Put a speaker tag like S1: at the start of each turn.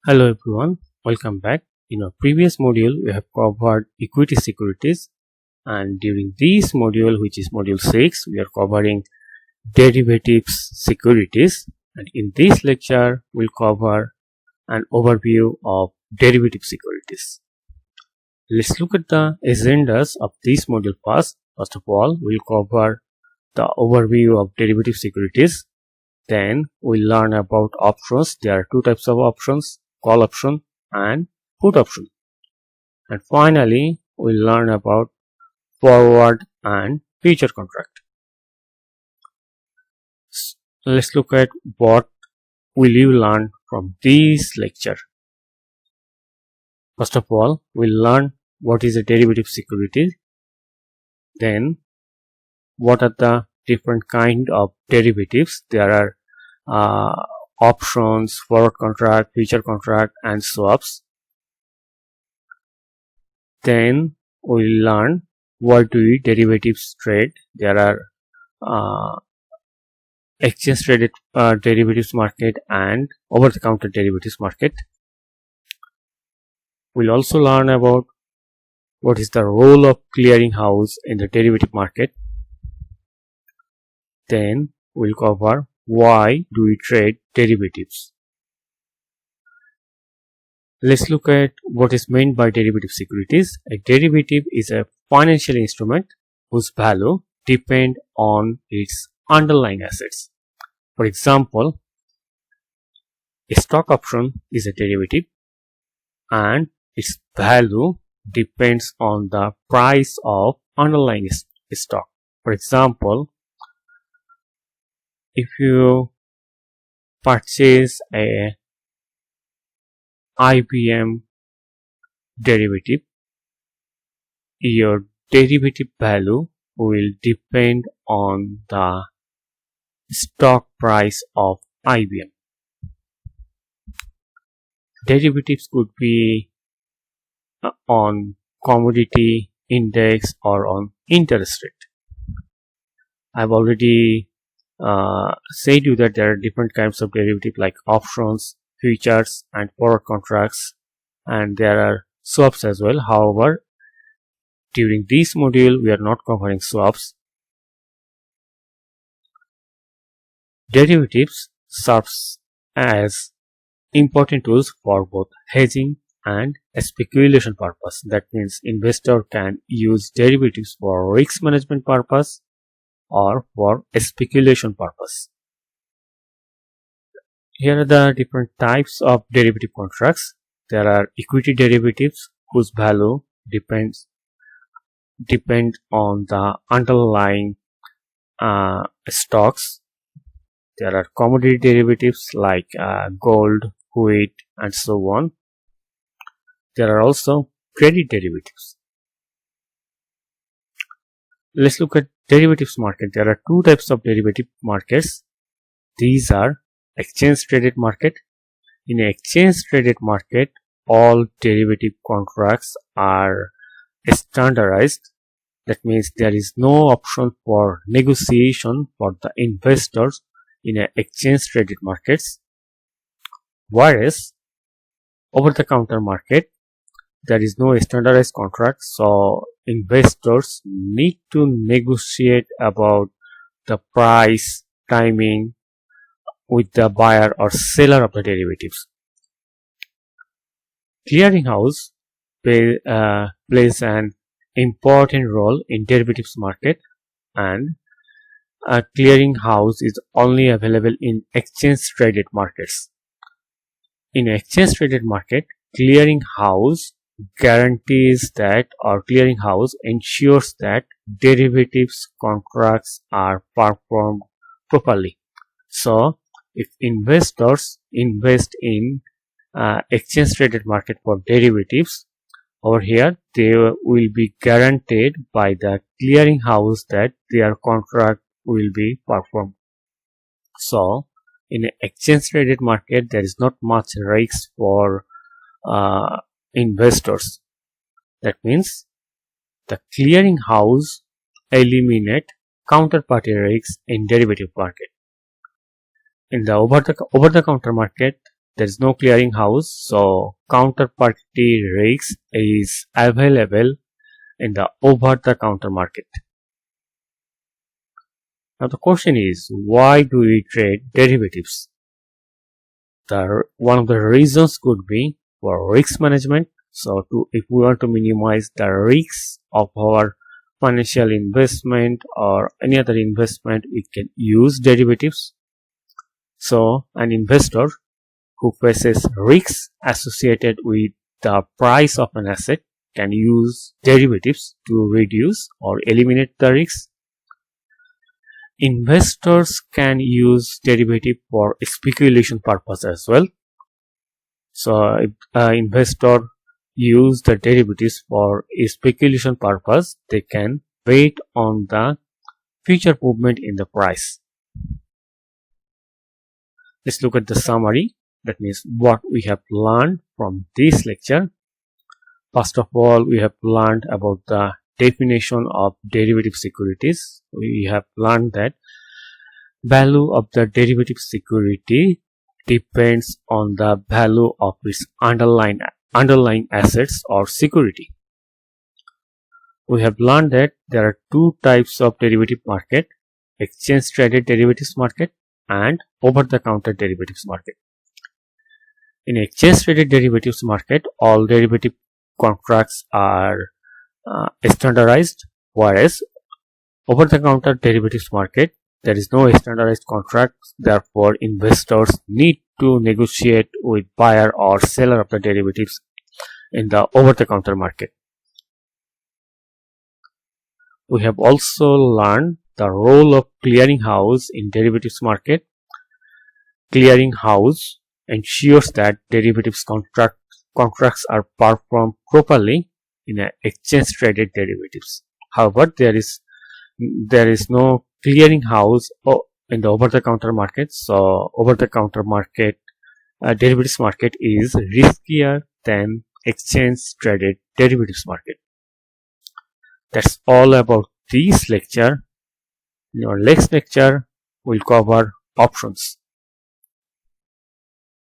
S1: Hello everyone, welcome back. In our previous module, we have covered equity securities, and during this module, which is module 6, we are covering derivatives securities, and in this lecture, we'll cover an overview of derivative securities. Let's look at the agendas of this module first. First of all, we'll cover the overview of derivative securities. Then we'll learn about options. There are two types of options: call option and put option. And finally, we'll learn about forward and future contract. Let's look at what will you learn from this lecture. First of all, we'll learn what is a derivative security. Then, what are the different kind of derivatives? There are options, forward contract, future contract, and swaps. Then we'll learn what do we derivatives trade. There are exchange traded derivatives market and over-the-counter derivatives market. We'll also learn about what is the role of clearinghouse in the derivative market. Then we'll cover why do we trade derivatives. Let's look at what is meant by derivative securities. A derivative is a financial instrument whose value depends on its underlying assets. For example, a stock option is a derivative and its value depends on the price of underlying stock. For example, if you purchase a IBM derivative, your derivative value will depend on the stock price of IBM. Derivatives could be on commodity index or on interest rate. I've already said you that there are different kinds of derivative like options, futures, and forward contracts, and there are swaps as well. However, during this module we are not covering swaps. Derivatives serves as important tools for both hedging and speculation purpose. That means investor can use derivatives for risk management purpose or for speculation purpose. Here are the different types of derivative contracts. There are equity derivatives whose value depend on the underlying stocks. There are commodity derivatives like gold, wheat, and so on. There are also credit derivatives. Let's look at derivatives market. There are two types of derivative markets. These are exchange traded market. In an exchange traded market, all derivative contracts are standardized. That means there is no option for negotiation for the investors in an exchange traded markets. Whereas over the counter market, there is no standardized contract, so investors need to negotiate about the price, timing with the buyer or seller of the derivatives. Clearinghouse plays an important role in derivatives market, and a clearinghouse is only available in exchange traded markets. In exchange traded market, clearinghouse guarantees that, or clearinghouse ensures that derivatives contracts are performed properly. So if investors invest in exchange traded market for derivatives, over here they will be guaranteed by the clearinghouse that their contract will be performed. So in an exchange traded market, there is not much risk for investors. That means the clearinghouse eliminate counterparty risks in derivative market. In the over the counter market, there is no clearing house, so counterparty risk is available in the over-the-counter market. Now the question is, why do we trade derivatives? One of the reasons could be for risk management. So if we want to minimize the risks of our financial investment or any other investment, we can use derivatives. So an investor who faces risks associated with the price of an asset can use derivatives to reduce or eliminate the risks. Investors can use derivative for speculation purpose as well. So if an investor use the derivatives for a speculation purpose, they can wait on the future movement in the price. Let's look at the summary. That means what we have learned from this lecture. First of all, we have learned about the definition of derivative securities. We have learned that value of the derivative security depends on the value of its underlying assets or security. We have learned that there are two types of derivative market: exchange traded derivatives market and over-the-counter derivatives market. In exchange traded derivatives market, all derivative contracts are standardized, whereas over-the-counter derivatives market, there is no standardized contract. Therefore, investors need to negotiate with buyer or seller of the derivatives in the over-the-counter market. We have also learned the role of clearinghouse in derivatives market. Clearinghouse ensures that derivatives contracts are performed properly in an exchange traded derivatives. However, there is no clearinghouse in the over-the-counter market. So over-the-counter market derivatives market is riskier than exchange traded derivatives market. That's all about this lecture. In our next lecture, we'll cover options.